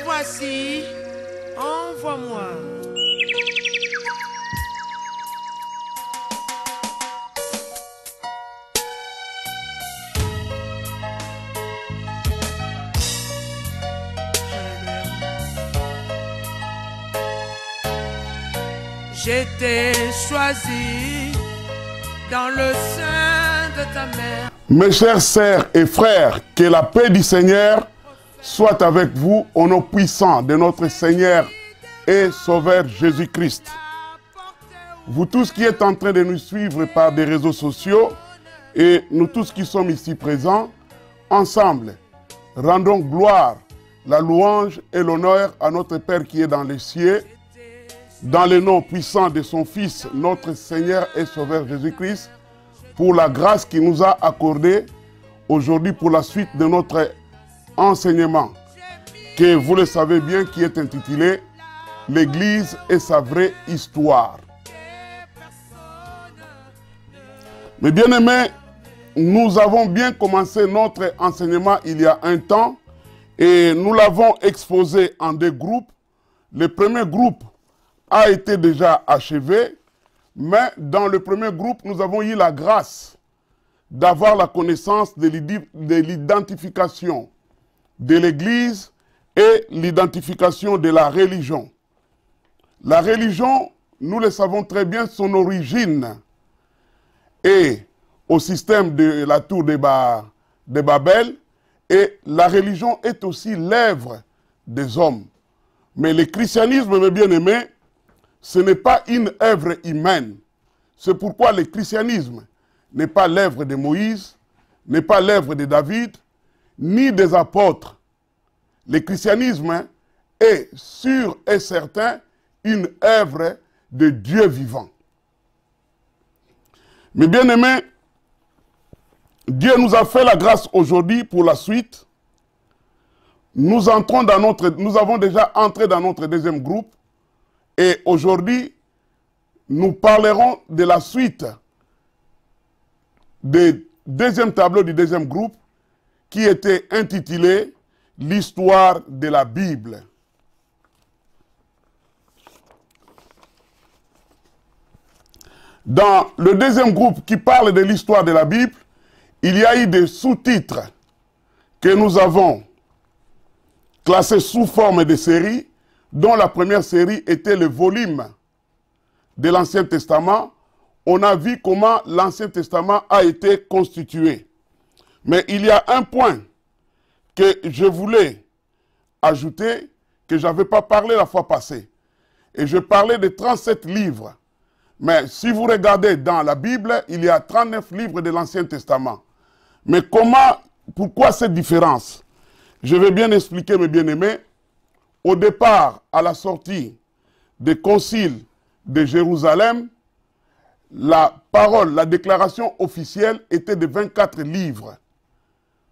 voici, envoie-moi. J'étais choisi dans le sein de ta mère. Mes chers sœurs et frères, que la paix du Seigneur soit avec vous au nom puissant de notre Seigneur et Sauveur Jésus-Christ. Vous tous qui êtes en train de nous suivre par des réseaux sociaux et nous tous qui sommes ici présents, ensemble, rendons gloire, la louange et l'honneur à notre Père qui est dans les cieux, dans le nom puissant de son Fils, notre Seigneur et Sauveur Jésus-Christ, pour la grâce qu'il nous a accordée aujourd'hui pour la suite de notre enseignement, que vous le savez bien, qui est intitulé « L'Église et sa vraie histoire ». Mes bien-aimés, nous avons bien commencé notre enseignement il y a un temps et nous l'avons exposé en deux groupes. Le premier groupe a été déjà achevé, mais dans le premier groupe, nous avons eu la grâce d'avoir la connaissance de l'identification de l'Église et l'identification de la religion. La religion, nous le savons très bien, son origine est au système de la tour de Babel, et la religion est aussi l'œuvre des hommes. Mais le christianisme, mes bien-aimés, ce n'est pas une œuvre humaine. C'est pourquoi le christianisme n'est pas l'œuvre de Moïse, n'est pas l'œuvre de David, ni des apôtres. Le christianisme est sûr et certain une œuvre de Dieu vivant. Mes bien-aimés, Dieu nous a fait la grâce aujourd'hui pour la suite. Nous avons déjà entré dans notre deuxième groupe. Et aujourd'hui, nous parlerons de la suite du deuxième tableau du deuxième groupe qui était intitulé « L'histoire de la Bible ». Dans le deuxième groupe qui parle de l'histoire de la Bible, il y a eu des sous-titres que nous avons classés sous forme de séries, dont la première série était le volume de l'Ancien Testament. On a vu comment l'Ancien Testament a été constitué. Mais il y a un point que je voulais ajouter, que je n'avais pas parlé la fois passée. Et je parlais de 37 livres. Mais si vous regardez dans la Bible, il y a 39 livres de l'Ancien Testament. Mais pourquoi cette différence? Je vais bien expliquer, mes bien-aimés. Au départ, à la sortie des conciles de Jérusalem, la parole, la déclaration officielle était de 24 livres.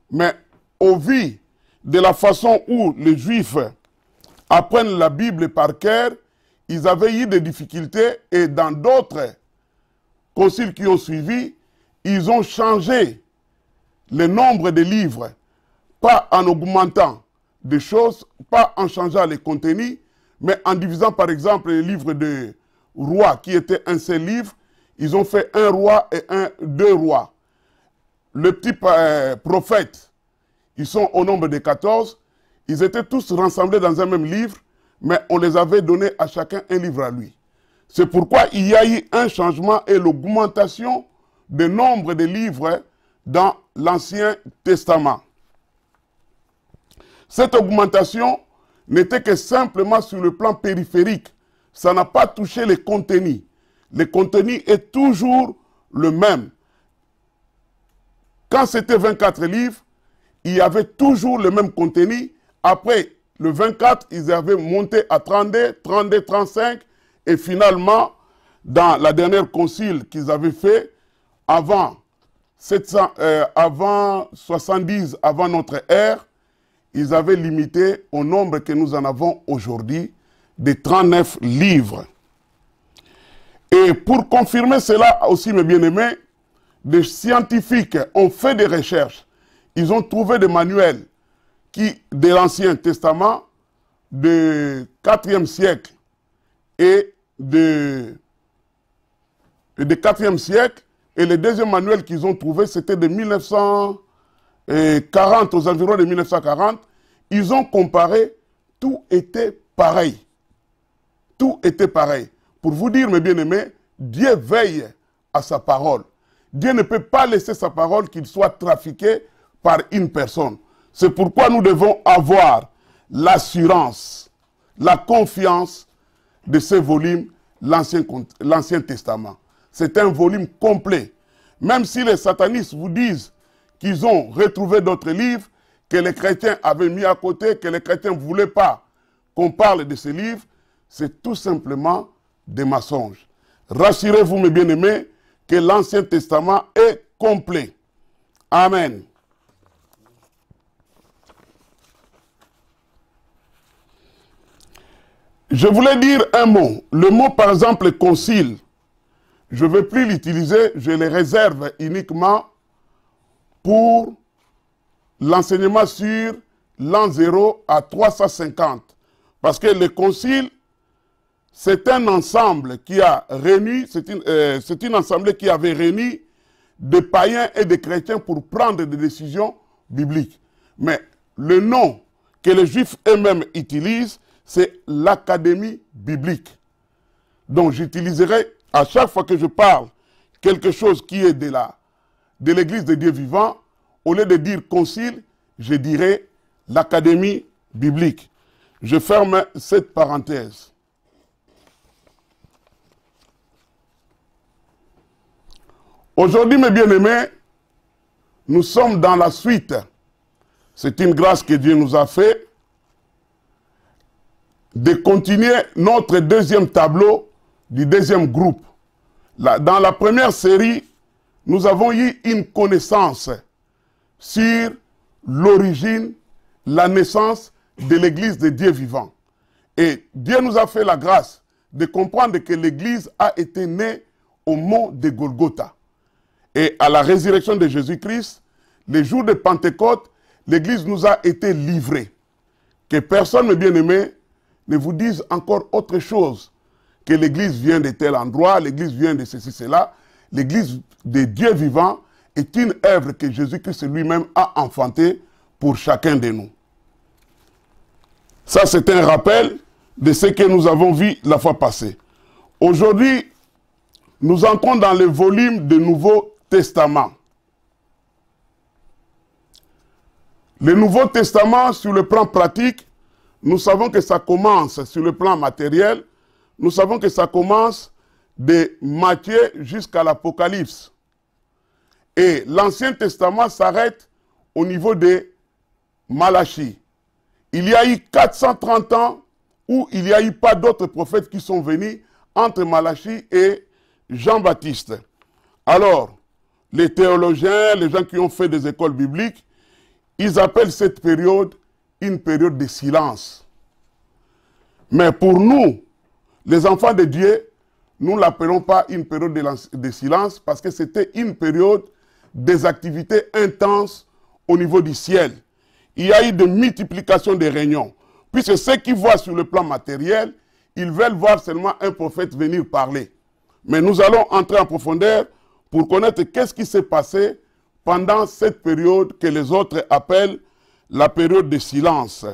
Mais au vu de la façon où les Juifs apprennent la Bible par cœur, ils avaient eu des difficultés et dans d'autres conciles qui ont suivi, ils ont changé le nombre de livres, pas en augmentant des choses, pas en changeant les contenus, mais en divisant par exemple les livres de rois qui étaient un seul livre, ils ont fait un roi et deux rois. Les petits prophètes, ils sont au nombre de 14, ils étaient tous rassemblés dans un même livre, mais on les avait donné à chacun un livre à lui. C'est pourquoi il y a eu un changement et l'augmentation du nombre de livres dans l'Ancien Testament. Cette augmentation n'était que simplement sur le plan périphérique. Ça n'a pas touché les contenus. Le contenu est toujours le même. Quand c'était 24 livres, il y avait toujours le même contenu. Après le 24, ils avaient monté à 32, 32, 35. Et finalement, dans la dernière concile qu'ils avaient fait, avant 70, avant notre ère, ils avaient limité au nombre que nous en avons aujourd'hui, de 39 livres. Et pour confirmer cela aussi, mes bien-aimés, des scientifiques ont fait des recherches. Ils ont trouvé des manuels de l'Ancien Testament du 4e siècle et le 4e siècle, et le deuxième manuel qu'ils ont trouvé, c'était de 1940, aux environs de 1940. Ils ont comparé, tout était pareil. Tout était pareil. Pour vous dire, mes bien-aimés, Dieu veille à sa parole. Dieu ne peut pas laisser sa parole qu'il soit trafiqué par une personne. C'est pourquoi nous devons avoir l'assurance, la confiance de ce volume, l'Ancien Testament. C'est un volume complet. Même si les satanistes vous disent qu'ils ont retrouvé d'autres livres, que les chrétiens avaient mis à côté, que les chrétiens ne voulaient pas qu'on parle de ces livres, c'est tout simplement des mensonges. Rassurez-vous, mes bien-aimés, que l'Ancien Testament est complet. Amen. Je voulais dire un mot. Le mot, par exemple, concile. Je ne vais plus l'utiliser, je le réserve uniquement pour l'enseignement sur l'an 0 à 350. Parce que le concile, c'est un ensemble qui a réuni, c'est une assemblée qui avait réuni des païens et des chrétiens pour prendre des décisions bibliques. Mais le nom que les Juifs eux-mêmes utilisent, c'est l'Académie biblique. Donc j'utiliserai à chaque fois que je parle quelque chose qui est de l'Église de Dieu vivant, au lieu de dire concile, je dirai l'Académie biblique. Je ferme cette parenthèse. Aujourd'hui, mes bien-aimés, nous sommes dans la suite. C'est une grâce que Dieu nous a fait de continuer notre deuxième tableau du deuxième groupe. Dans la première série, nous avons eu une connaissance sur l'origine, la naissance de l'Église de Dieu vivant. Et Dieu nous a fait la grâce de comprendre que l'Église a été née au mont de Golgotha. Et à la résurrection de Jésus-Christ, les jours de Pentecôte, l'Église nous a été livrée. Que personne, mes bien-aimés, ne vous dise encore autre chose, que l'Église vient de tel endroit, l'Église vient de ceci, cela. L'Église de Dieu vivant est une œuvre que Jésus-Christ lui-même a enfantée pour chacun de nous. Ça, c'est un rappel de ce que nous avons vu la fois passée. Aujourd'hui, nous entrons dans le volume du Nouveau Testament. Le Nouveau Testament, sur le plan pratique, nous savons que ça commence sur le plan matériel. Nous savons que ça commence de Matthieu jusqu'à l'Apocalypse. Et l'Ancien Testament s'arrête au niveau de Malachie. Il y a eu 430 ans où il n'y a eu pas d'autres prophètes qui sont venus entre Malachie et Jean-Baptiste. Alors, les théologiens, les gens qui ont fait des écoles bibliques, ils appellent cette période une période de silence. Mais pour nous, les enfants de Dieu, nous ne l'appelons pas une période de silence parce que c'était une période des activités intenses au niveau du ciel. Il y a eu de multiplication des réunions. Puisque ceux qui voient sur le plan matériel, ils veulent voir seulement un prophète venir parler. Mais nous allons entrer en profondeur pour connaître qu'est-ce qui s'est passé pendant cette période que les autres appellent la période de silence.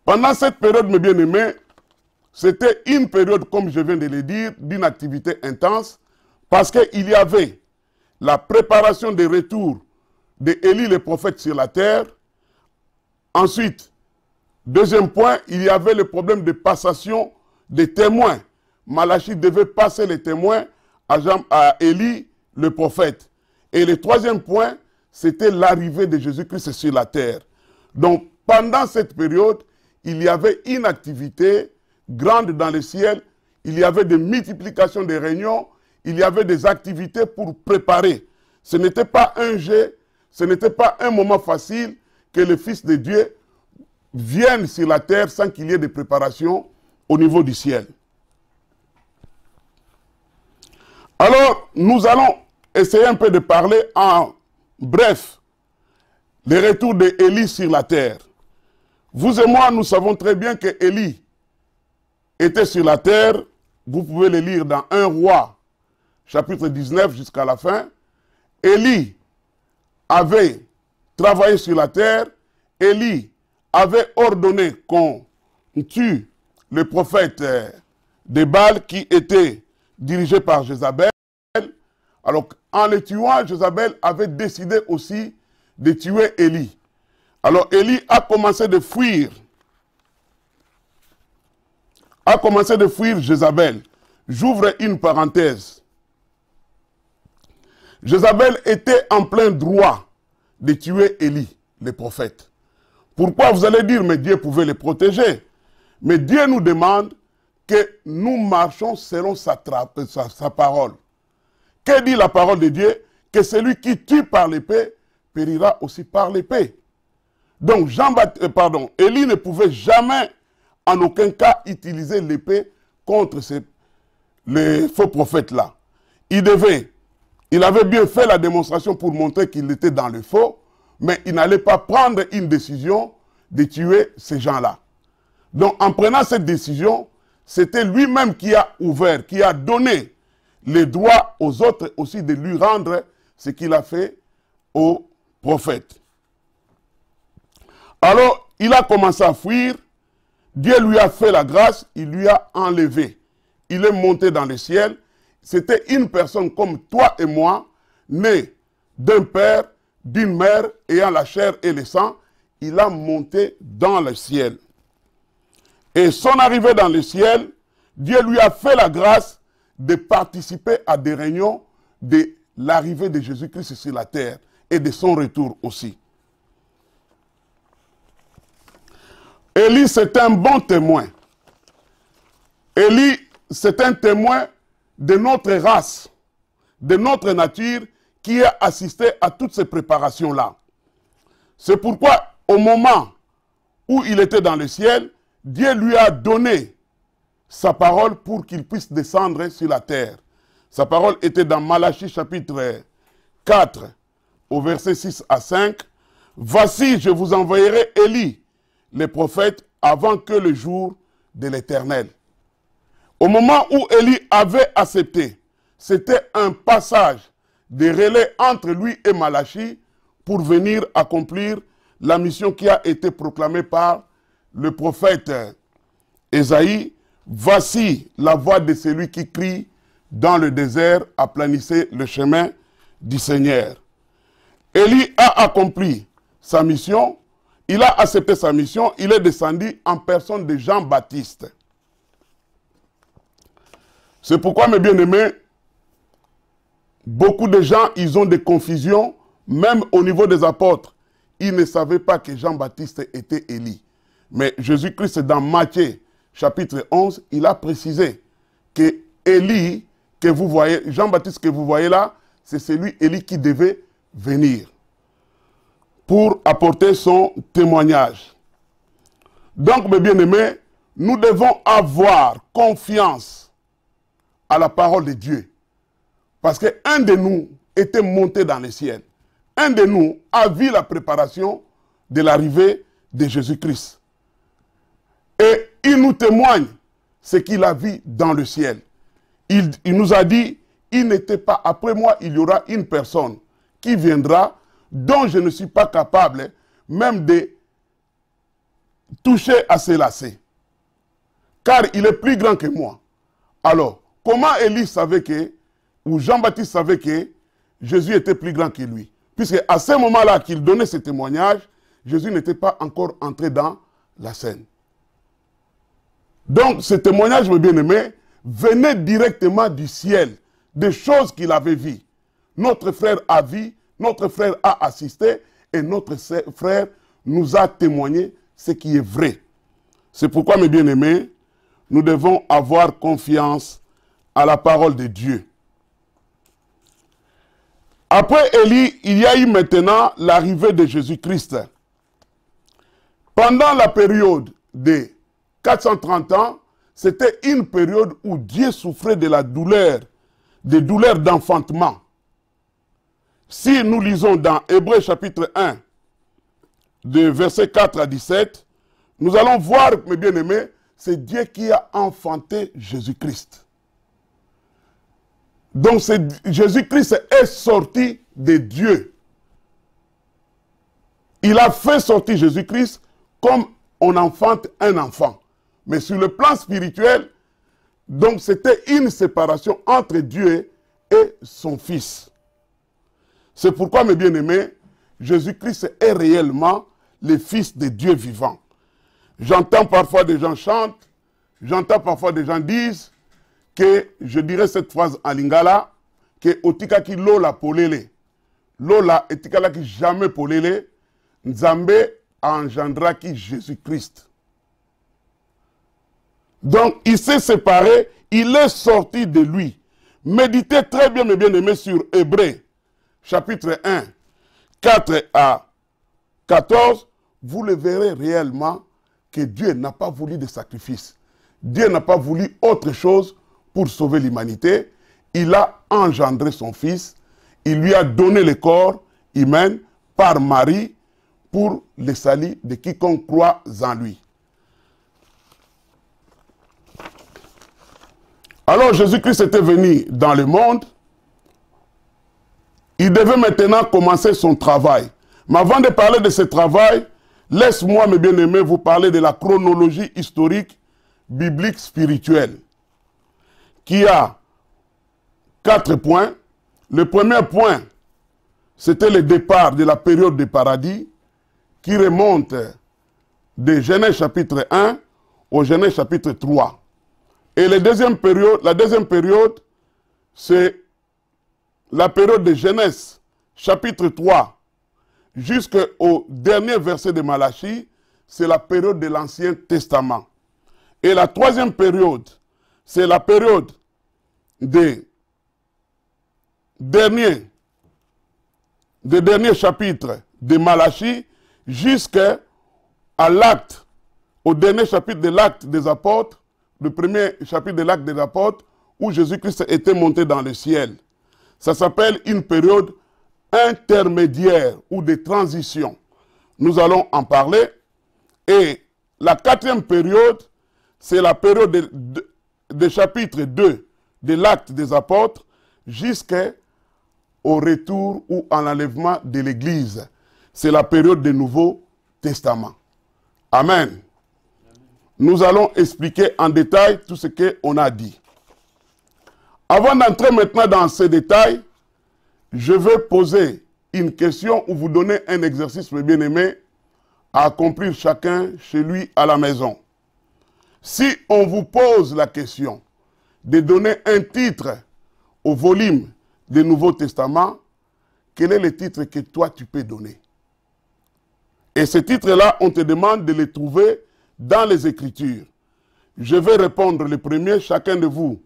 Pendant cette période, mes bien-aimés, c'était une période, comme je viens de le dire, d'une activité intense, parce qu'il y avait la préparation des retours d'Élie le prophète sur la terre. Ensuite, deuxième point, il y avait le problème de passation des témoins. Malachie devait passer les témoins à Élie le prophète. Et le troisième point, c'était l'arrivée de Jésus-Christ sur la terre. Donc, pendant cette période, il y avait une activité grande dans le ciel, il y avait des multiplications de réunions, il y avait des activités pour préparer. Ce n'était pas un jeu, ce n'était pas un moment facile que le Fils de Dieu vienne sur la terre sans qu'il y ait de préparation au niveau du ciel. Alors, nous allons essayer un peu de parler en bref le retour d'Élie sur la terre. Vous et moi, nous savons très bien que Élie était sur la terre. Vous pouvez le lire dans 1 Roi, chapitre 19 jusqu'à la fin. Élie avait travaillé sur la terre. Élie avait ordonné qu'on tue le prophète de Baal qui était dirigé par Jézabel. Alors, en le tuant, Jézabel avait décidé aussi de tuer Élie. Alors, Élie a commencé de fuir. Jézabel. J'ouvre une parenthèse. Jézabel était en plein droit de tuer Élie, le prophète. Pourquoi vous allez dire, mais Dieu pouvait le protéger? Mais Dieu nous demande que nous marchons selon sa parole. Que dit la parole de Dieu? Que celui qui tue par l'épée périra aussi par l'épée. Donc, Élie ne pouvait jamais, en aucun cas, utiliser l'épée contre les faux prophètes-là. Il avait bien fait la démonstration pour montrer qu'il était dans le faux, mais il n'allait pas prendre une décision de tuer ces gens-là. Donc, en prenant cette décision, c'était lui-même qui a ouvert, qui a donné le droit aux autres aussi de lui rendre ce qu'il a fait aux prophètes. Alors, il a commencé à fuir. Dieu lui a fait la grâce, il lui a enlevé. Il est monté dans le ciel. C'était une personne comme toi et moi, née d'un père, d'une mère, ayant la chair et le sang. Il a monté dans le ciel. Et son arrivée dans le ciel, Dieu lui a fait la grâce de participer à des réunions de l'arrivée de Jésus-Christ sur la terre et de son retour aussi. Élie, c'est un bon témoin. Élie, c'est un témoin de notre race, de notre nature, qui a assisté à toutes ces préparations-là. C'est pourquoi, au moment où il était dans le ciel, Dieu lui a donné sa parole pour qu'il puisse descendre sur la terre. Sa parole était dans Malachie chapitre 4, au verset 6 à 5. « Voici, je vous envoyerai Élie, les prophètes, avant que le jour de l'Éternel. » Au moment où Élie avait accepté, c'était un passage de relais entre lui et Malachie pour venir accomplir la mission qui a été proclamée par le prophète Ésaïe. « Voici la voix de celui qui crie dans le désert, aplanissez le chemin du Seigneur. » Élie a accompli sa mission. Il a accepté sa mission, il est descendu en personne de Jean-Baptiste. C'est pourquoi, mes bien-aimés, beaucoup de gens, ils ont des confusions, même au niveau des apôtres. Ils ne savaient pas que Jean-Baptiste était Élie. Mais Jésus-Christ, dans Matthieu, chapitre 11, il a précisé que Élie, que vous voyez, Jean-Baptiste que vous voyez là, c'est celui Élie qui devait venir pour apporter son témoignage. Donc, mes bien-aimés, nous devons avoir confiance à la parole de Dieu. Parce qu'un de nous était monté dans le ciel. Un de nous a vu la préparation de l'arrivée de Jésus-Christ. Et il nous témoigne ce qu'il a vu dans le ciel. Il nous a dit, il n'était pas, après moi, il y aura une personne qui viendra dont je ne suis pas capable même de toucher à ses lacets. Car il est plus grand que moi. Alors, comment Élie savait que, ou Jean-Baptiste savait que Jésus était plus grand que lui? Puisque à ce moment-là qu'il donnait ce témoignage, Jésus n'était pas encore entré dans la scène. Donc, ce témoignage, mes bien-aimés, venait directement du ciel, des choses qu'il avait vues. Notre frère a vu, notre frère a assisté, et notre frère nous a témoigné ce qui est vrai. C'est pourquoi, mes bien-aimés, nous devons avoir confiance à la parole de Dieu. Après Élie, il y a eu maintenant l'arrivée de Jésus-Christ. Pendant la période de 430 ans, c'était une période où Dieu souffrait de la douleur, des douleurs d'enfantement. Si nous lisons dans Hébreux chapitre 1, de versets 4 à 17, nous allons voir, mes bien-aimés, c'est Dieu qui a enfanté Jésus-Christ. Donc Jésus-Christ est sorti de Dieu. Il a fait sortir Jésus-Christ comme on enfante un enfant. Mais sur le plan spirituel, donc c'était une séparation entre Dieu et son Fils. C'est pourquoi, mes bien-aimés, Jésus-Christ est réellement le Fils de Dieu vivant. J'entends parfois des gens chantent, j'entends parfois des gens disent que, je dirais cette phrase en lingala, que otika ki lola polele, lola etikala ki jamais polele, Nzambe engendra qui Jésus-Christ. Donc, il s'est séparé, il est sorti de lui. Méditez très bien, mes bien-aimés, sur Hébreux, chapitre 1, 4 à 14, vous le verrez réellement que Dieu n'a pas voulu de sacrifice. Dieu n'a pas voulu autre chose pour sauver l'humanité. Il a engendré son Fils, il lui a donné le corps humain par Marie pour le salut de quiconque croit en lui. Alors Jésus-Christ était venu dans le monde. Il devait maintenant commencer son travail. Mais avant de parler de ce travail, laisse-moi, mes bien-aimés, vous parler de la chronologie historique, biblique, spirituelle, qui a 4 points. Le premier point, c'était le départ de la période du paradis, qui remonte de Genèse chapitre 1 au Genèse chapitre 3. Et la deuxième période, c'est la période de Genèse chapitre 3 jusqu'au dernier verset de Malachie, c'est la période de l'Ancien Testament. Et la troisième période, c'est la période des derniers chapitres de Malachie jusqu'à l'acte, au dernier chapitre de l'acte des apôtres, le premier chapitre de l'acte des apôtres, où Jésus-Christ était monté dans le ciel. Ça s'appelle une période intermédiaire ou de transition. Nous allons en parler. Et la quatrième période, c'est la période de chapitre 2 de l'acte des apôtres jusqu'au retour ou en enlèvement de l'Église. C'est la période du Nouveau Testament. Amen. Nous allons expliquer en détail tout ce qu'on a dit. Avant d'entrer maintenant dans ces détails, je vais poser une question ou vous donner un exercice, mes bien-aimés, à accomplir chacun chez lui à la maison. Si on vous pose la question de donner un titre au volume du Nouveau Testament, quel est le titre que toi tu peux donner? Et ce titre-là, on te demande de le trouver dans les Écritures. Je vais répondre le premier, chacun de vous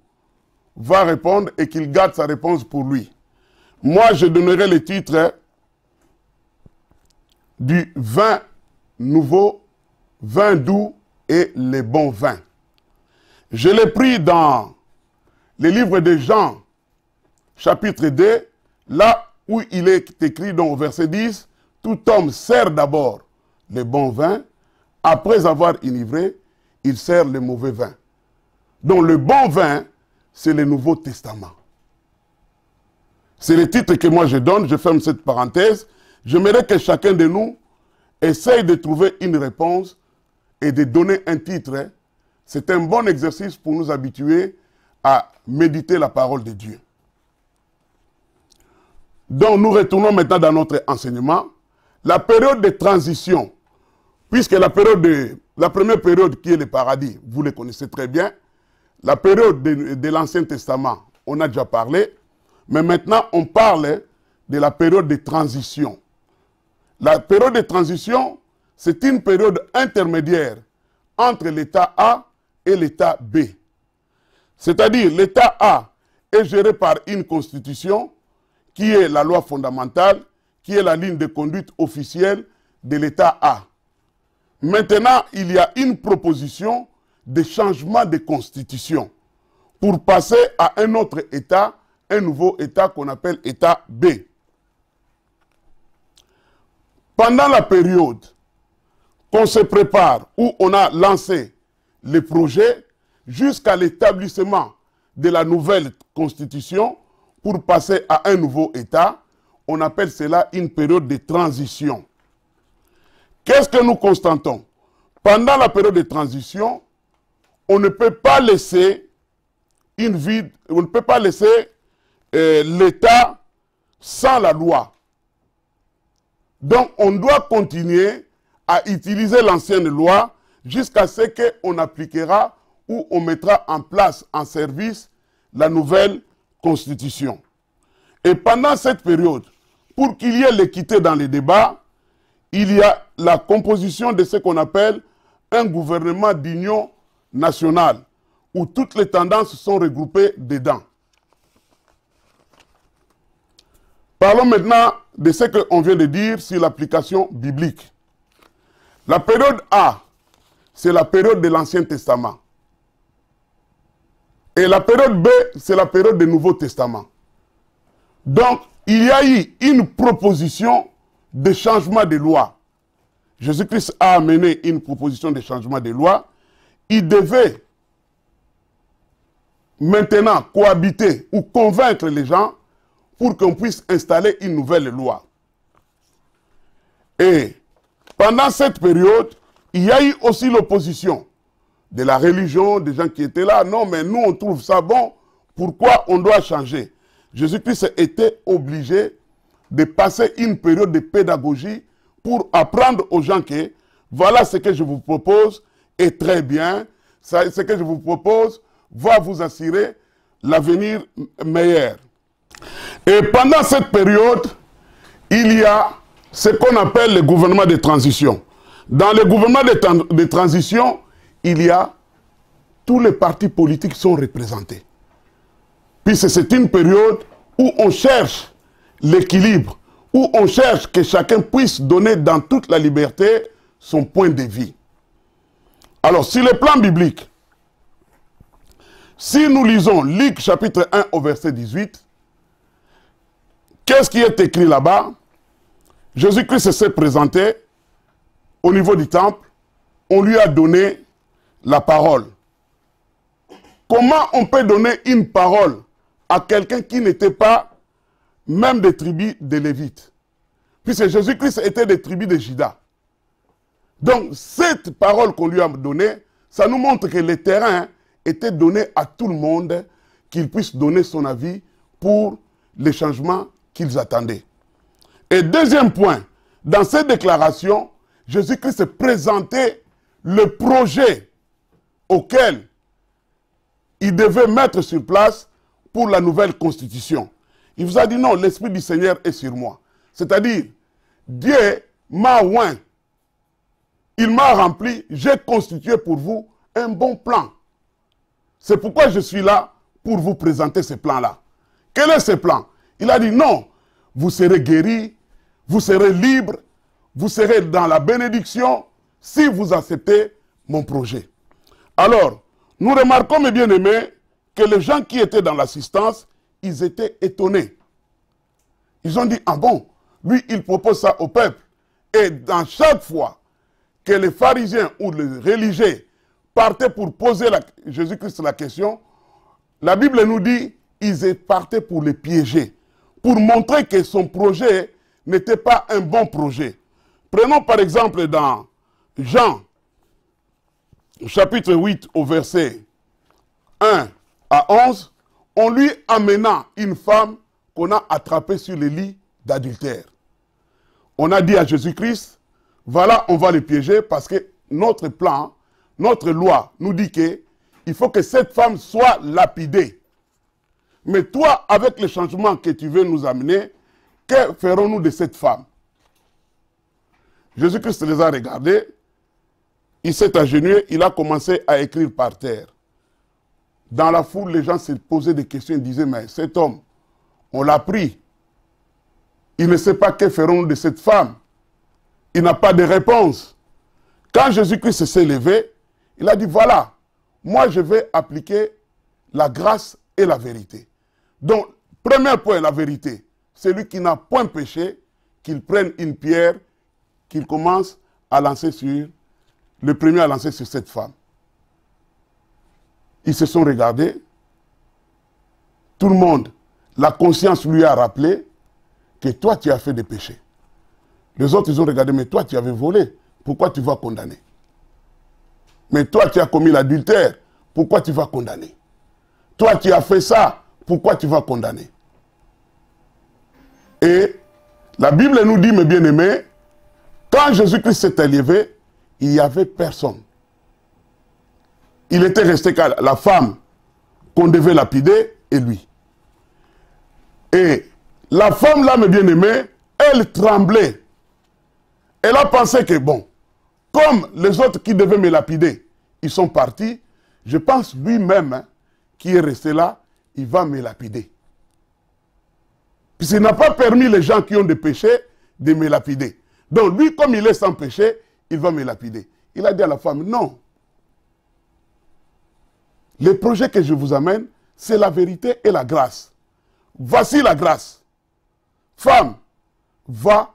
va répondre et qu'il garde sa réponse pour lui. Moi, je donnerai le titre du vin nouveau, vin doux et les bons vins. Je l'ai pris dans le livre de Jean, chapitre 2, là où il est écrit dans le verset 10, « Tout homme sert d'abord le bon vin, après avoir enivré, il sert le mauvais vin. » Donc le bon vin, c'est le Nouveau Testament. C'est le titre que moi je donne, je ferme cette parenthèse. J'aimerais que chacun de nous essaye de trouver une réponse et de donner un titre. C'est un bon exercice pour nous habituer à méditer la parole de Dieu. Donc nous retournons maintenant dans notre enseignement. La période de transition, puisque la première période qui est le paradis, vous le connaissez très bien, la période de l'Ancien Testament, on a déjà parlé, mais maintenant on parle de la période de transition. La période de transition, c'est une période intermédiaire entre l'état A et l'état B. C'est-à-dire l'état A est géré par une constitution qui est la loi fondamentale, qui est la ligne de conduite officielle de l'état A. Maintenant, il y a une proposition de changement de constitution pour passer à un autre état, un nouveau état qu'on appelle état B. Pendant la période qu'on se prépare, où on a lancé les projets, jusqu'à l'établissement de la nouvelle constitution pour passer à un nouveau État, on appelle cela une période de transition. Qu'est-ce que nous constatons? Pendant la période de transition, on ne peut pas laisser on ne peut pas laisser l'État sans la loi. Donc, on doit continuer à utiliser l'ancienne loi jusqu'à ce qu'on appliquera ou on mettra en place, en service, la nouvelle constitution. Et pendant cette période, pour qu'il y ait l'équité dans les débats, il y a la composition de ce qu'on appelle un gouvernement d'union nationale, où toutes les tendances sont regroupées dedans. Parlons maintenant de ce qu'on vient de dire sur l'application biblique. La période A, c'est la période de l'Ancien Testament. Et la période B, c'est la période du Nouveau Testament. Donc, il y a eu une proposition de changement de loi. Jésus-Christ a amené une proposition de changement de loi. Il devait maintenant cohabiter ou convaincre les gens pour qu'on puisse installer une nouvelle loi. Et pendant cette période, il y a eu aussi l'opposition de la religion, des gens qui étaient là. Non, mais nous, on trouve ça bon. Pourquoi on doit changer? Jésus-Christ était obligé de passer une période de pédagogie pour apprendre aux gens que voilà ce que je vous propose est très bien. Ce que je vous propose va vous assurer l'avenir meilleur. Et pendant cette période, il y a ce qu'on appelle le gouvernement de transition. Dans le gouvernement de transition, il y a tous les partis politiques sont représentés. Puisque c'est une période où on cherche l'équilibre, où on cherche que chacun puisse donner dans toute la liberté son point de vue. Alors, sur le plan biblique, si nous lisons Luc chapitre 1 au verset 18, qu'est-ce qui est écrit là-bas? Jésus-Christ s'est présenté au niveau du temple, on lui a donné la parole. Comment on peut donner une parole à quelqu'un qui n'était pas même des tribus des Lévites? Puisque Jésus-Christ était des tribus de Juda. Donc, cette parole qu'on lui a donnée, ça nous montre que le terrain était donné à tout le monde, qu'il puisse donner son avis pour les changements qu'ils attendaient. Et deuxième point, dans cette déclaration, Jésus-Christ présentait le projet auquel il devait mettre sur place pour la nouvelle constitution. Il vous a dit non, l'Esprit du Seigneur est sur moi. C'est-à-dire, Dieu m'a oint, il m'a rempli, j'ai constitué pour vous un bon plan. C'est pourquoi je suis là pour vous présenter ce plan-là. Quel est ce plan? Il a dit non, vous serez guéris, vous serez libres, vous serez dans la bénédiction si vous acceptez mon projet. Alors, nous remarquons, mes bien-aimés, que les gens qui étaient dans l'assistance, ils étaient étonnés. Ils ont dit, ah bon, lui, il propose ça au peuple. Et dans chaque fois que les pharisiens ou les religieux partaient pour poser Jésus-Christ la question, la Bible nous dit, ils partaient pour les piéger, pour montrer que son projet n'était pas un bon projet. Prenons par exemple dans Jean, chapitre 8, au verset 1 à 11, on lui amena une femme qu'on a attrapée sur le lit d'adultère. On a dit à Jésus-Christ, voilà, on va les piéger parce que notre plan, notre loi nous dit qu'il faut que cette femme soit lapidée. Mais toi, avec le changement que tu veux nous amener, que ferons-nous de cette femme? Jésus-Christ les a regardés, il s'est agenouillé, il a commencé à écrire par terre. Dans la foule, les gens se posaient des questions, ils disaient, mais cet homme, on l'a pris. Il ne sait pas que ferons-nous de cette femme. Il n'a pas de réponse. Quand Jésus-Christ s'est levé, il a dit, voilà, moi je vais appliquer la grâce et la vérité. Donc, premier point, la vérité. Celui qui n'a point péché, qu'il prenne une pierre, qu'il commence à lancer sur le premier à lancer sur cette femme. Ils se sont regardés. Tout le monde, la conscience lui a rappelé que toi, tu as fait des péchés. Les autres, ils ont regardé, mais toi, tu avais volé. Pourquoi tu vas condamner? Mais toi, tu as commis l'adultère. Pourquoi tu vas condamner? Toi, tu as fait ça. Pourquoi tu vas condamner? Et la Bible nous dit, mes bien-aimés, quand Jésus-Christ s'est élevé, il n'y avait personne. Il était resté qu'à la femme qu'on devait lapider et lui. Et la femme là, mes bien-aimés, elle tremblait. Elle a pensé que bon, comme les autres qui devaient me lapider, ils sont partis, je pense lui-même, hein, qui est resté là, il va me lapider. Puisqu'il n'a pas permis les gens qui ont des péchés de me lapider. Donc lui, comme il est sans péché, il va me lapider. Il a dit à la femme, non. Le projet que je vous amène, c'est la vérité et la grâce. Voici la grâce. Femme, va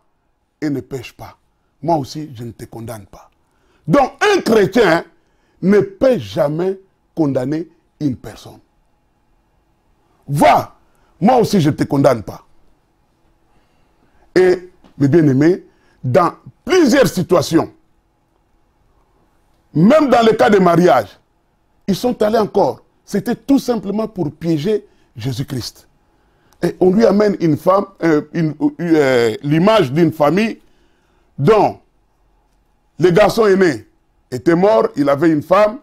et ne pêche pas. Moi aussi, je ne te condamne pas. Donc, un chrétien ne peut jamais condamner une personne. Va, moi aussi, je ne te condamne pas. Et, mes bien-aimés, dans plusieurs situations, même dans le cas de mariage, ils sont allés encore. C'était tout simplement pour piéger Jésus-Christ. Et on lui amène une femme, l'image d'une famille dont le garçon aîné était mort, il avait une femme,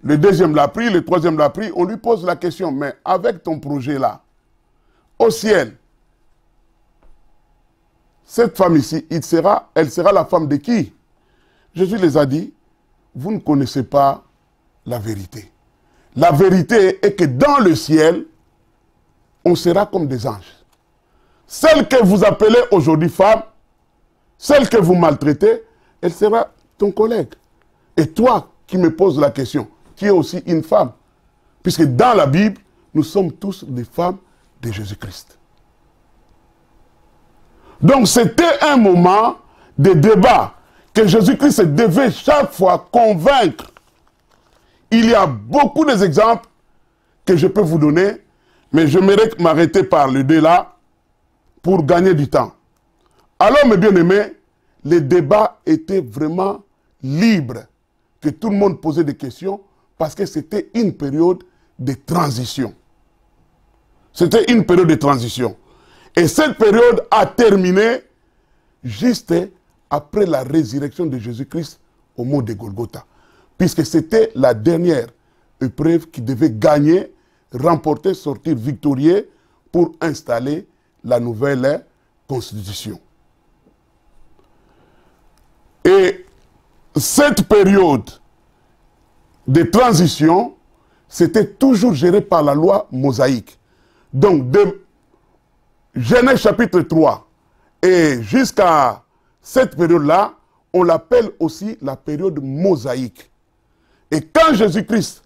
le deuxième l'a pris, le troisième l'a pris. On lui pose la question, mais avec ton projet là, au ciel, cette femme ici, elle sera la femme de qui? Jésus les a dit, vous ne connaissez pas la vérité. La vérité est que dans le ciel, on sera comme des anges. Celle que vous appelez aujourd'hui femme, celle que vous maltraitez, elle sera ton collègue. Et toi qui me poses la question, tu es aussi une femme. Puisque dans la Bible, nous sommes tous des femmes de Jésus-Christ. Donc c'était un moment de débat que Jésus-Christ devait chaque fois convaincre. Il y a beaucoup d'exemples que je peux vous donner, mais je mérite m'arrêter par le débat pour gagner du temps. Alors, mes bien-aimés, les débats étaient vraiment libres, que tout le monde posait des questions, parce que c'était une période de transition. C'était une période de transition. Et cette période a terminé juste après la résurrection de Jésus-Christ au mont de Golgotha. Puisque c'était la dernière épreuve qui devait gagner, remporter, sortir victorieux pour installer la nouvelle constitution. Et cette période de transition, c'était toujours géré par la loi mosaïque. Donc, de Genèse chapitre 3 et jusqu'à cette période-là, on l'appelle aussi la période mosaïque. Et quand Jésus-Christ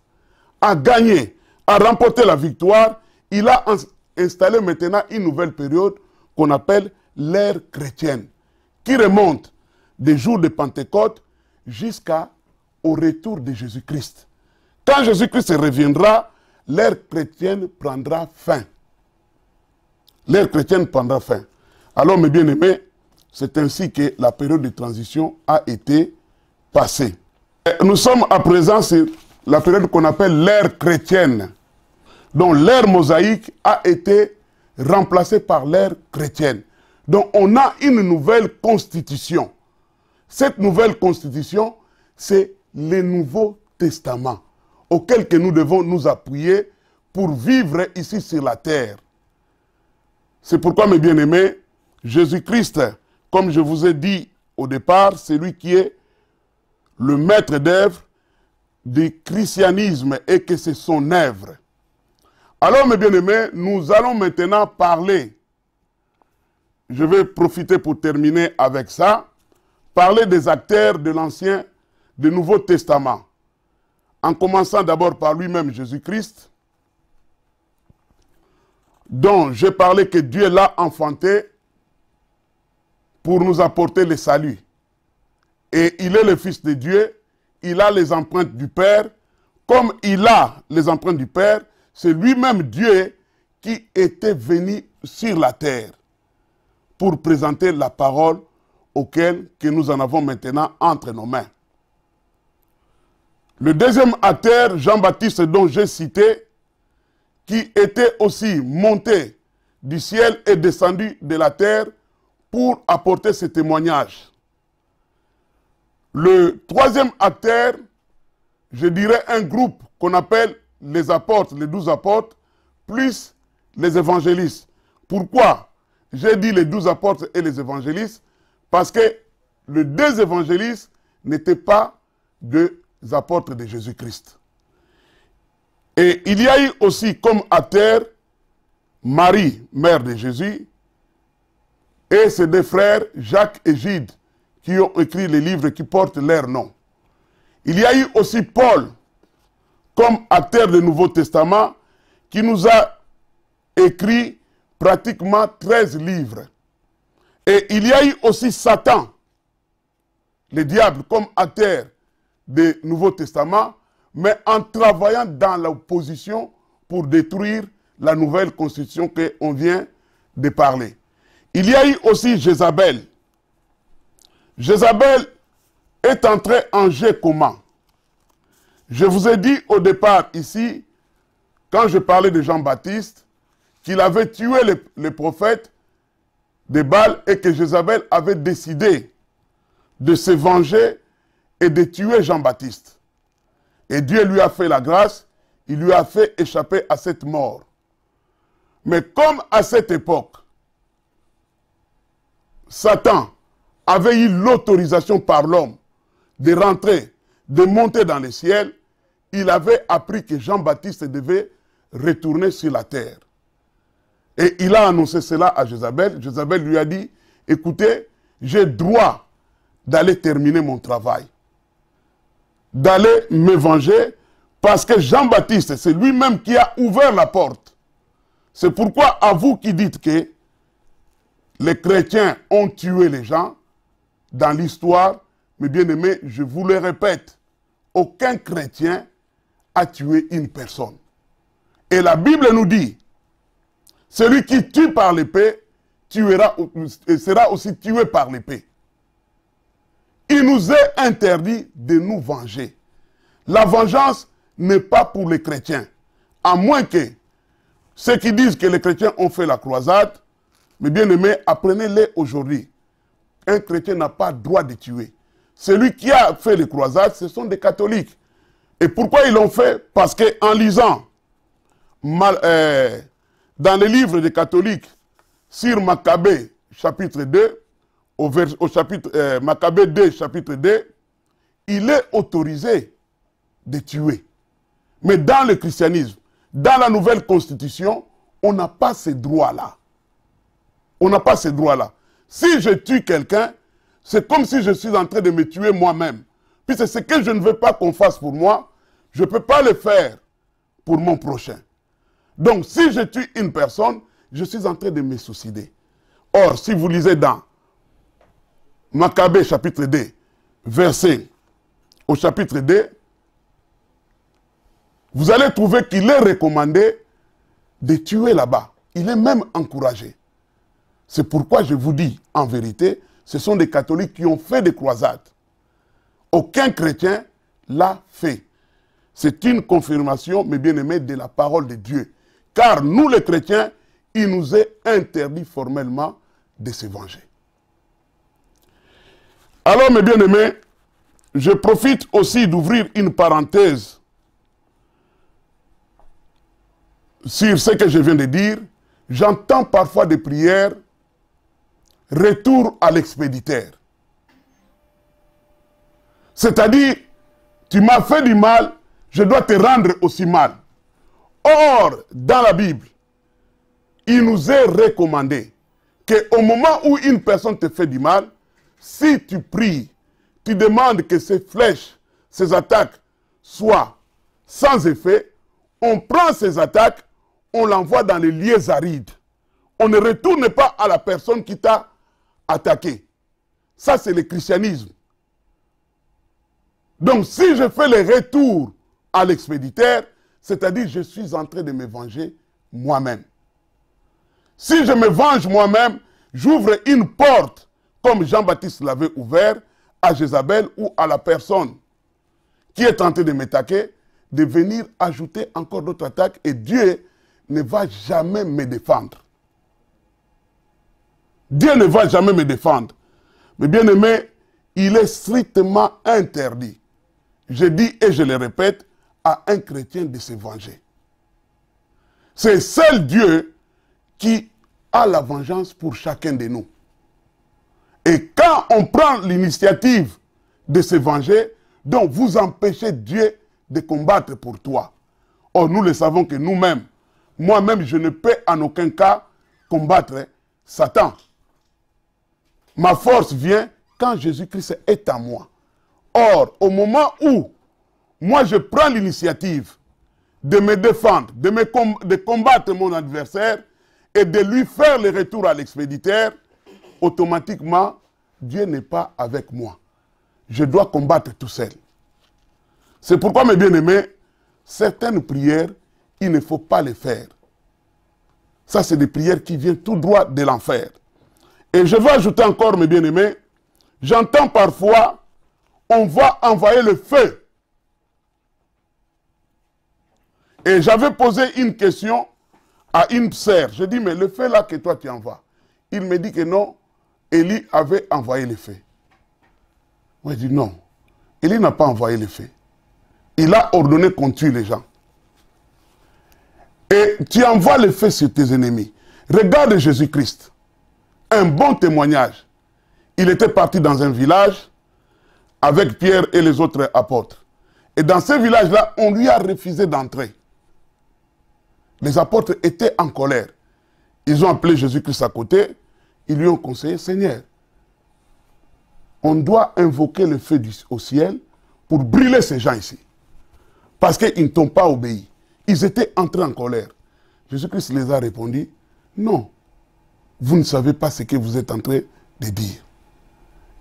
a gagné, a remporté la victoire, il a installé maintenant une nouvelle période qu'on appelle l'ère chrétienne, qui remonte des jours de Pentecôte jusqu'au retour de Jésus-Christ. Quand Jésus-Christ reviendra, l'ère chrétienne prendra fin. L'ère chrétienne prendra fin. Alors, mes bien-aimés, c'est ainsi que la période de transition a été passée. Nous sommes à présent sur la période qu'on appelle l'ère chrétienne. Donc l'ère mosaïque a été remplacée par l'ère chrétienne. Donc on a une nouvelle constitution. Cette nouvelle constitution, c'est le Nouveau Testament auquel que nous devons nous appuyer pour vivre ici sur la terre. C'est pourquoi, mes bien-aimés, Jésus-Christ, comme je vous ai dit au départ, c'est lui qui est le maître d'œuvre du christianisme et que c'est son œuvre. Alors, mes bien-aimés, nous allons maintenant parler, je vais profiter pour terminer avec ça, parler des acteurs de l'Ancien, du Nouveau Testament. En commençant d'abord par lui-même, Jésus-Christ, dont j'ai parlé que Dieu l'a enfanté pour nous apporter le salut. Et il est le Fils de Dieu, il a les empreintes du Père, comme il a les empreintes du Père, c'est lui-même Dieu qui était venu sur la terre pour présenter la parole que nous en avons maintenant entre nos mains. Le deuxième acteur, Jean-Baptiste, dont j'ai cité, qui était aussi monté du ciel et descendu de la terre pour apporter ce témoignage. Le troisième acteur, je dirais un groupe qu'on appelle les apôtres, les 12 apôtres, plus les évangélistes. Pourquoi j'ai dit les 12 apôtres et les évangélistes? Parce que les deux évangélistes n'étaient pas des apôtres de Jésus-Christ. Et il y a eu aussi comme acteurs Marie, mère de Jésus, et ses deux frères Jacques et Gide, qui ont écrit les livres qui portent leur nom. Il y a eu aussi Paul, comme acteur du Nouveau Testament, qui nous a écrit pratiquement 13 livres. Et il y a eu aussi Satan, le diable, comme acteur du Nouveau Testament, mais en travaillant dans l'opposition pour détruire la nouvelle constitution qu'on vient de parler. Il y a eu aussi Jézabel. Jézabel est entrée en jeu comment? Je vous ai dit au départ ici, quand je parlais de Jean-Baptiste, qu'il avait tué les prophètes de Baal et que Jézabel avait décidé de se venger et de tuer Jean-Baptiste. Et Dieu lui a fait la grâce, il lui a fait échapper à cette mort. Mais comme à cette époque, Satan avait eu l'autorisation par l'homme de rentrer, de monter dans le ciel, il avait appris que Jean-Baptiste devait retourner sur la terre. Et il a annoncé cela à Jézabel. Jézabel lui a dit, écoutez, j'ai droit d'aller terminer mon travail, d'aller me venger, parce que Jean-Baptiste, c'est lui-même qui a ouvert la porte. C'est pourquoi, à vous qui dites que les chrétiens ont tué les gens, dans l'histoire, mes bien-aimés, je vous le répète, aucun chrétien a tué une personne. Et la Bible nous dit, celui qui tue par l'épée sera aussi tué par l'épée. Il nous est interdit de nous venger. La vengeance n'est pas pour les chrétiens. À moins que ceux qui disent que les chrétiens ont fait la croisade, mes bien-aimés, apprenez-les aujourd'hui. Un chrétien n'a pas le droit de tuer. Celui qui a fait les croisades, ce sont des catholiques. Et pourquoi ils l'ont fait? Parce qu'en lisant dans les livres des catholiques sur Maccabée, chapitre 2, au chapitre Maccabée 2, chapitre 2, il est autorisé de tuer. Mais dans le christianisme, dans la nouvelle constitution, on n'a pas ces droits-là. On n'a pas ces droits-là. Si je tue quelqu'un, c'est comme si je suis en train de me tuer moi-même. Puisque ce que je ne veux pas qu'on fasse pour moi, je ne peux pas le faire pour mon prochain. Donc, si je tue une personne, je suis en train de me suicider. Or, si vous lisez dans Maccabée chapitre 2, verset au chapitre 2, vous allez trouver qu'il est recommandé de tuer là-bas. Il est même encouragé. C'est pourquoi je vous dis, en vérité, ce sont des catholiques qui ont fait des croisades. Aucun chrétien l'a fait. C'est une confirmation, mes bien-aimés, de la parole de Dieu. Car nous, les chrétiens, il nous est interdit formellement de se venger. Alors, mes bien-aimés, je profite aussi d'ouvrir une parenthèse sur ce que je viens de dire. J'entends parfois des prières, retour à l'expéditeur. C'est-à-dire, tu m'as fait du mal, je dois te rendre aussi mal. Or, dans la Bible, il nous est recommandé qu'au moment où une personne te fait du mal, si tu pries, tu demandes que ces flèches, ces attaques soient sans effet, on prend ces attaques, on l'envoie dans les lieux arides. On ne retourne pas à la personne qui t'a attaqué. Ça, c'est le christianisme. Donc si je fais le retour à l'expéditeur, c'est-à-dire je suis en train de me venger moi-même. Si je me venge moi-même, j'ouvre une porte, comme Jean-Baptiste l'avait ouvert, à Jézabel ou à la personne qui est tenté de m'attaquer, de venir ajouter encore d'autres attaques, et Dieu ne va jamais me défendre. Dieu ne va jamais me défendre. Mais bien aimé, il est strictement interdit, je dis et je le répète, à un chrétien de se venger. C'est seul Dieu qui a la vengeance pour chacun de nous. Et quand on prend l'initiative de se venger, donc vous empêchez Dieu de combattre pour toi. Or, nous le savons que nous-mêmes, moi-même, je ne peux en aucun cas combattre Satan. Ma force vient quand Jésus-Christ est en moi. Or, au moment où moi je prends l'initiative de me défendre, de combattre mon adversaire et de lui faire le retour à l'expéditeur, automatiquement, Dieu n'est pas avec moi. Je dois combattre tout seul. C'est pourquoi, mes bien-aimés, certaines prières, il ne faut pas les faire. Ça, c'est des prières qui viennent tout droit de l'enfer. Et je vais ajouter encore, mes bien-aimés, j'entends parfois, on va envoyer le feu. Et j'avais posé une question à une sœur. Je dis, mais le feu là que toi tu envoies. Il me dit que non, Élie avait envoyé le feu. Moi je dis non, Élie n'a pas envoyé le feu. Il a ordonné qu'on tue les gens. Et tu envoies le feu sur tes ennemis. Regarde Jésus-Christ. Un bon témoignage. Il était parti dans un village avec Pierre et les autres apôtres. Et dans ce village-là, on lui a refusé d'entrer. Les apôtres étaient en colère. Ils ont appelé Jésus-Christ à côté. Ils lui ont conseillé, Seigneur, on doit invoquer le feu au ciel pour brûler ces gens ici. Parce qu'ils ne t'ont pas obéi. Ils étaient entrés en colère. Jésus-Christ les a répondu, non, vous ne savez pas ce que vous êtes en train de dire.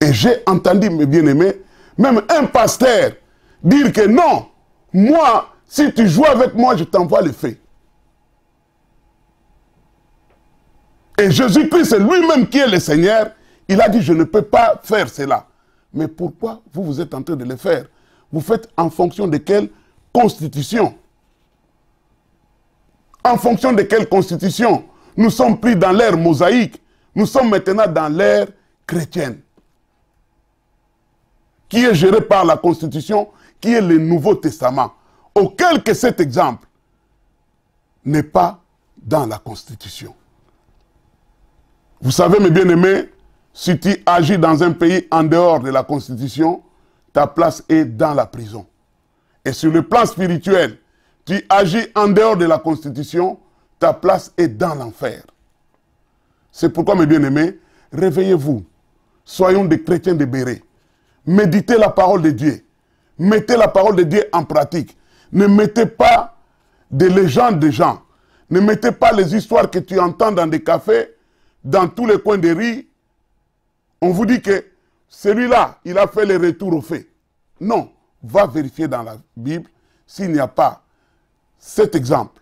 Et j'ai entendu, mes bien-aimés, même un pasteur dire que non, moi, si tu joues avec moi, je t'envoie le feu. Et Jésus-Christ, c'est lui-même qui est le Seigneur. Il a dit, je ne peux pas faire cela. Mais pourquoi vous êtes en train de le faire? Vous faites en fonction de quelle constitution? En fonction de quelle constitution? Nous sommes pris dans l'ère mosaïque. Nous sommes maintenant dans l'ère chrétienne, qui est gérée par la constitution, qui est le Nouveau Testament. Auquel que cet exemple n'est pas dans la constitution. Vous savez, mes bien-aimés, si tu agis dans un pays en dehors de la Constitution, ta place est dans la prison. Et sur le plan spirituel, tu agis en dehors de la Constitution, ta place est dans l'enfer. C'est pourquoi, mes bien-aimés, réveillez-vous. Soyons des chrétiens de béret. Méditez la parole de Dieu. Mettez la parole de Dieu en pratique. Ne mettez pas des légendes de gens. Ne mettez pas les histoires que tu entends dans des cafés, dans tous les coins des rues. On vous dit que celui-là, il a fait le retour au fait. Non, va vérifier dans la Bible. S'il n'y a pas cet exemple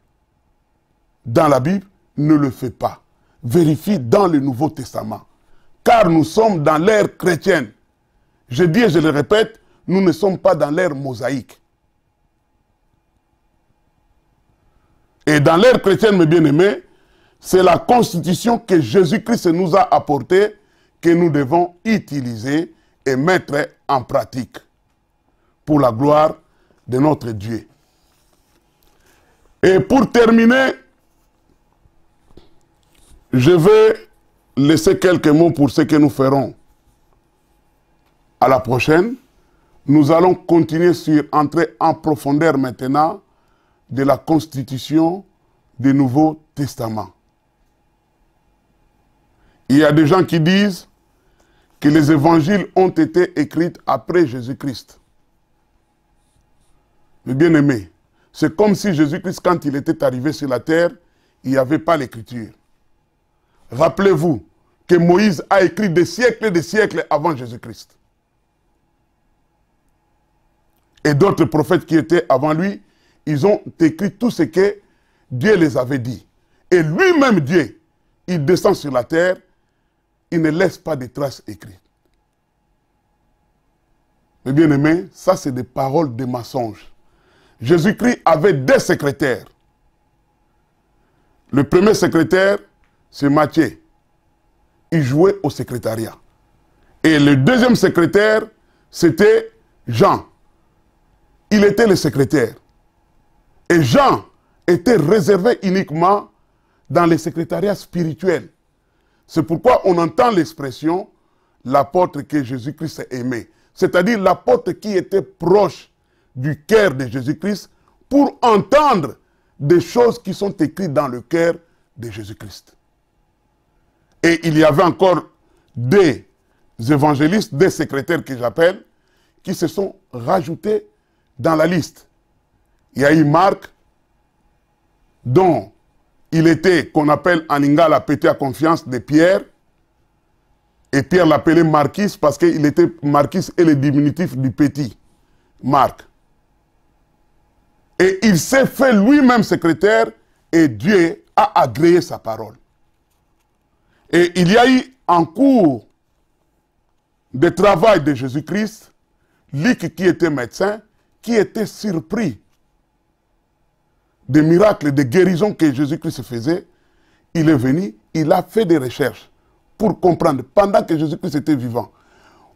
dans la Bible, ne le fais pas. Vérifie dans le Nouveau Testament. Car nous sommes dans l'ère chrétienne. Je dis et je le répète, nous ne sommes pas dans l'ère mosaïque. Et dans l'ère chrétienne, mes bien-aimés, c'est la constitution que Jésus-Christ nous a apportée que nous devons utiliser et mettre en pratique pour la gloire de notre Dieu. Et pour terminer, je vais laisser quelques mots pour ce que nous ferons à la prochaine. Nous allons continuer sur entrer en profondeur maintenant de la constitution du Nouveau Testament. Il y a des gens qui disent que les évangiles ont été écrits après Jésus-Christ. Mais bien aimé, c'est comme si Jésus-Christ, quand il était arrivé sur la terre, il n'y avait pas l'écriture. Rappelez-vous que Moïse a écrit des siècles avant Jésus-Christ. et d'autres prophètes qui étaient avant lui, ils ont écrit tout ce que Dieu les avait dit. Et lui-même, Dieu, il descend sur la terre, il ne laisse pas de traces écrites. Mais bien aimé, ça c'est des paroles de mensonges. Jésus-Christ avait des secrétaires. Le premier secrétaire, c'est Matthieu. Il jouait au secrétariat. Et le deuxième secrétaire, c'était Jean. Il était le secrétaire. Et Jean était réservé uniquement dans les secrétariats spirituels. C'est pourquoi on entend l'expression « l'apôtre que Jésus-Christ aimait ». C'est-à-dire l'apôtre qui était proche du cœur de Jésus-Christ pour entendre des choses qui sont écrites dans le cœur de Jésus-Christ. Et il y avait encore des évangélistes, des secrétaires que j'appelle, qui se sont rajoutés dans la liste. Il y a eu Marc, dont il était, qu'on appelle en lingala, pété à confiance de Pierre. Et Pierre l'appelait Marquis parce qu'il était Marquis et le diminutif du petit, Marc. Et il s'est fait lui-même secrétaire et Dieu a agréé sa parole. Et il y a eu en cours de travail de Jésus-Christ, Luc qui était médecin, qui était surpris des miracles, des guérisons que Jésus-Christ faisait. Il est venu, il a fait des recherches pour comprendre, pendant que Jésus-Christ était vivant.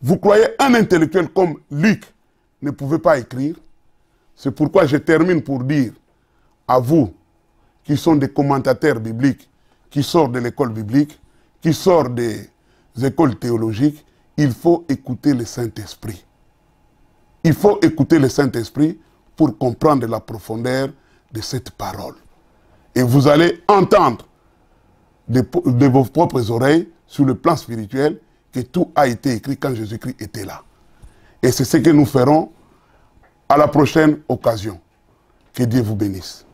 Vous croyez un intellectuel comme Luc ne pouvait pas écrire? C'est pourquoi je termine pour dire à vous qui sont des commentateurs bibliques, qui sortent de l'école biblique, qui sortent des écoles théologiques, il faut écouter le Saint-Esprit. Il faut écouter le Saint-Esprit pour comprendre la profondeur de cette parole. Et vous allez entendre de vos propres oreilles, sur le plan spirituel, que tout a été écrit quand Jésus-Christ était là. Et c'est ce que nous ferons à la prochaine occasion. Que Dieu vous bénisse.